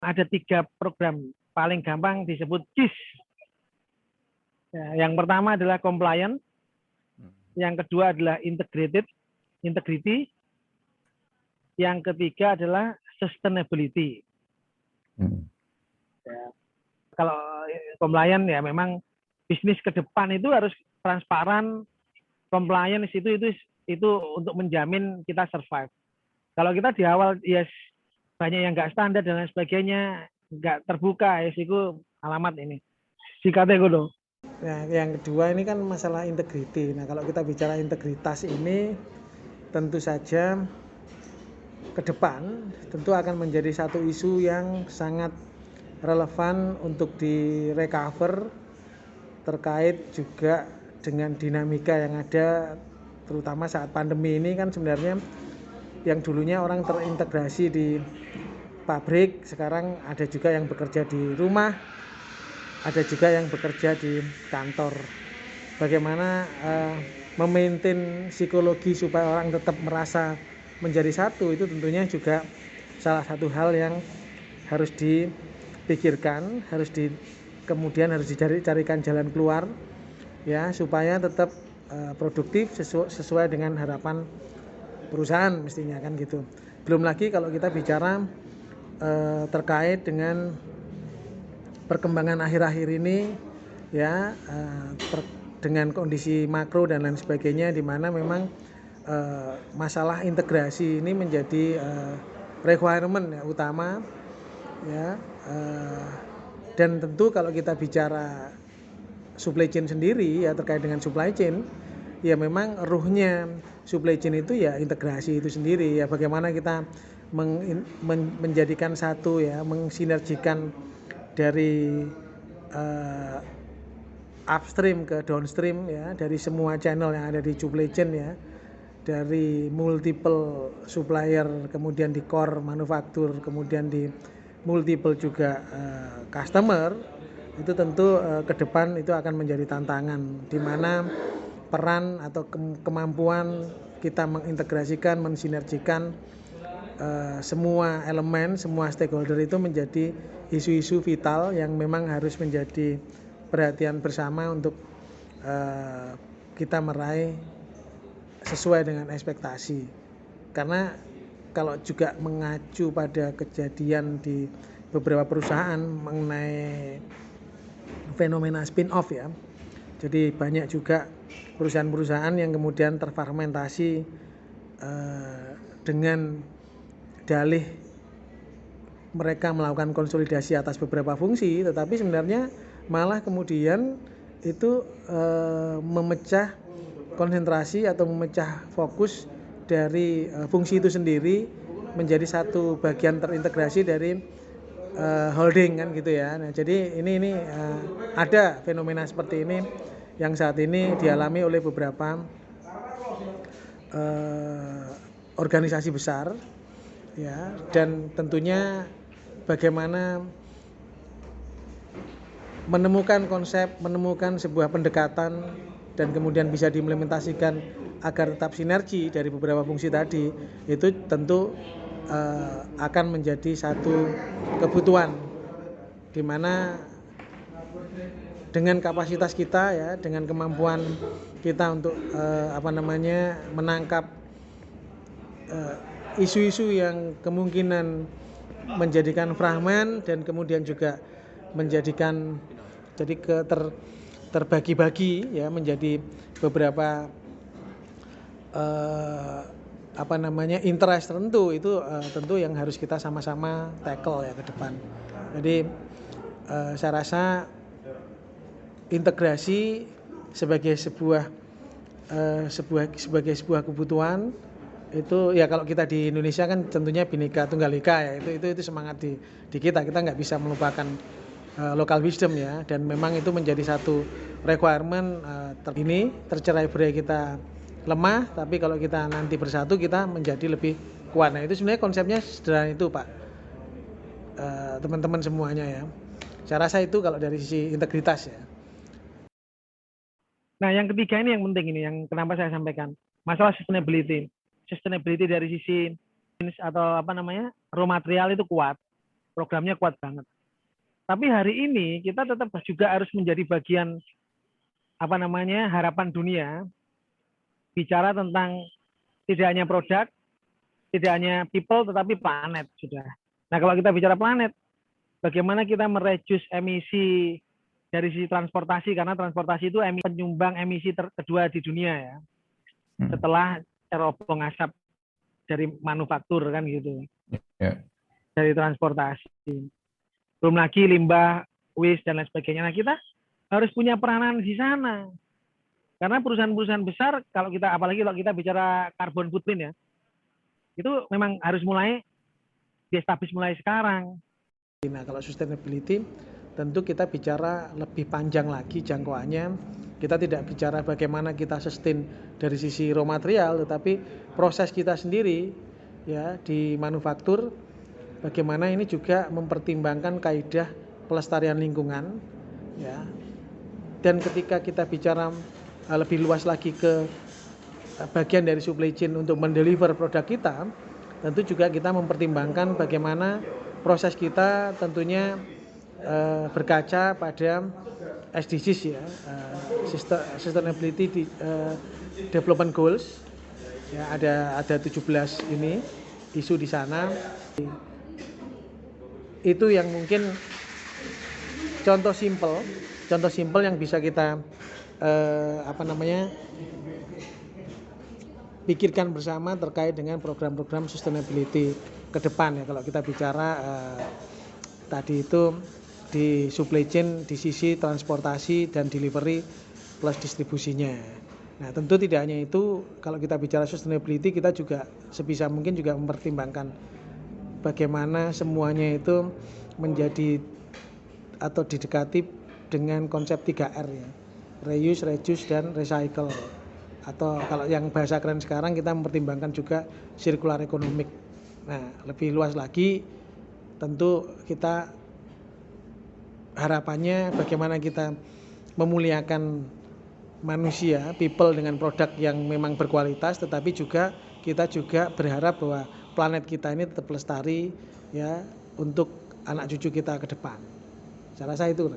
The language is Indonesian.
ada 3 program paling gampang disebut CIS. Ya, yang pertama adalah compliance, yang kedua adalah integrity, yang ketiga adalah sustainability. Ya, kalau compliance ya memang bisnis ke depan itu harus transparan, compliance itu untuk menjamin kita survive. Kalau kita di awal yes banyak yang nggak standar dan lain sebagainya, nggak terbuka, ya itu alamat ini. Sikatnya gue dong. Nah, yang kedua ini kan masalah integriti. Nah, kalau kita bicara integritas ini, tentu saja ke depan tentu akan menjadi satu isu yang sangat relevan untuk direcover terkait juga dengan dinamika yang ada, terutama saat pandemi ini kan sebenarnya yang dulunya orang terintegrasi di pabrik, sekarang ada juga yang bekerja di rumah, ada juga yang bekerja di kantor. Bagaimana memaintain psikologi supaya orang tetap merasa menjadi satu, itu tentunya juga salah satu hal yang harus dipikirkan, kemudian harus dicarikan jalan keluar ya, supaya tetap produktif sesuai dengan harapan perusahaan mestinya kan gitu. Belum lagi kalau kita bicara terkait dengan perkembangan akhir-akhir ini ya, dengan kondisi makro dan lain sebagainya, di mana memang masalah integrasi ini menjadi requirement ya, utama ya, dan tentu kalau kita bicara supply chain sendiri ya, terkait dengan supply chain ya, memang ruhnya supply chain itu ya integrasi itu sendiri ya, bagaimana kita menjadikan satu ya, mensinergikan dari upstream ke downstream ya, dari semua channel yang ada di supply chain ya, dari multiple supplier, kemudian di core manufaktur, kemudian di multiple juga customer, itu tentu ke depan itu akan menjadi tantangan, di mana peran atau kemampuan kita mengintegrasikan, mensinergikan semua elemen, semua stakeholder itu menjadi isu-isu vital yang memang harus menjadi perhatian bersama untuk kita meraih sesuai dengan ekspektasi. Karena kalau juga mengacu pada kejadian di beberapa perusahaan mengenai fenomena spin-off ya, jadi banyak juga perusahaan-perusahaan yang kemudian terfragmentasi dengan dalih mereka melakukan konsolidasi atas beberapa fungsi, tetapi sebenarnya malah kemudian itu memecah konsentrasi atau memecah fokus dari fungsi itu sendiri menjadi satu bagian terintegrasi dari holding kan gitu ya. Nah, jadi ini ada fenomena seperti ini yang saat ini dialami oleh beberapa organisasi besar ya, dan tentunya bagaimana menemukan konsep, menemukan sebuah pendekatan dan kemudian bisa diimplementasikan agar tetap sinergi dari beberapa fungsi tadi, itu tentu akan menjadi satu kebutuhan, di mana dengan kapasitas kita ya, dengan kemampuan kita untuk menangkap isu-isu yang kemungkinan menjadikan fragmen dan kemudian juga menjadikan jadi terbagi-bagi ya, menjadi beberapa interest tertentu, itu tentu yang harus kita sama-sama tackle ya ke depan. Jadi saya rasa integrasi sebagai sebuah kebutuhan itu ya, kalau kita di Indonesia kan tentunya Bhinneka Tunggal Ika ya, itu semangat di kita nggak bisa melupakan local wisdom ya, dan memang itu menjadi satu requirement. Ini tercerai-berai kita lemah, tapi kalau kita nanti bersatu kita menjadi lebih kuat. Nah, itu sebenarnya konsepnya sederhana itu Pak, teman-teman semuanya ya. Saya rasa itu kalau dari sisi integritas ya. Nah, yang ketiga ini yang penting, ini yang kenapa saya sampaikan, masalah sustainability dari sisi atau raw material itu kuat, programnya kuat banget. Tapi hari ini kita tetap juga harus menjadi bagian harapan dunia, bicara tentang tidak hanya produk, tidak hanya people, tetapi planet sudah. Nah, kalau kita bicara planet, bagaimana kita mereduce emisi dari sisi transportasi, karena transportasi itu penyumbang emisi kedua di dunia ya, setelah cerobong asap dari manufaktur kan gitu, dari transportasi. Belum lagi limbah, waste dan lain sebagainya. Nah, kita harus punya peranan di sana. Karena perusahaan-perusahaan besar, apalagi kalau kita bicara carbon footprint ya, itu memang harus mulai di-establish mulai sekarang. Nah, kalau sustainability tentu kita bicara lebih panjang lagi jangkauannya. Kita tidak bicara bagaimana kita sustain dari sisi raw material, tetapi proses kita sendiri ya di manufaktur, bagaimana ini juga mempertimbangkan kaidah pelestarian lingkungan ya. Dan ketika kita bicara lebih luas lagi ke bagian dari supply chain untuk mendeliver produk kita, tentu juga kita mempertimbangkan bagaimana proses kita tentunya berkaca pada SDGs ya, Sustainability Development Goals ya, ada 17 ini isu di sana. Itu yang mungkin contoh simple yang bisa kita pikirkan bersama terkait dengan program-program sustainability ke depan ya. Kalau kita bicara tadi itu di supply chain di sisi transportasi dan delivery plus distribusinya. Nah, tentu tidak hanya itu, kalau kita bicara sustainability kita juga sebisa mungkin juga mempertimbangkan bagaimana semuanya itu menjadi atau didekati dengan konsep 3R ya. Reuse, reduce, dan recycle. Atau kalau yang bahasa keren sekarang kita mempertimbangkan juga circular economic. Nah, lebih luas lagi tentu kita harapannya bagaimana kita memuliakan manusia, people dengan produk yang memang berkualitas, tetapi juga kita juga berharap bahwa planet kita ini tetap lestari ya untuk anak cucu kita ke depan. Saya rasa itu.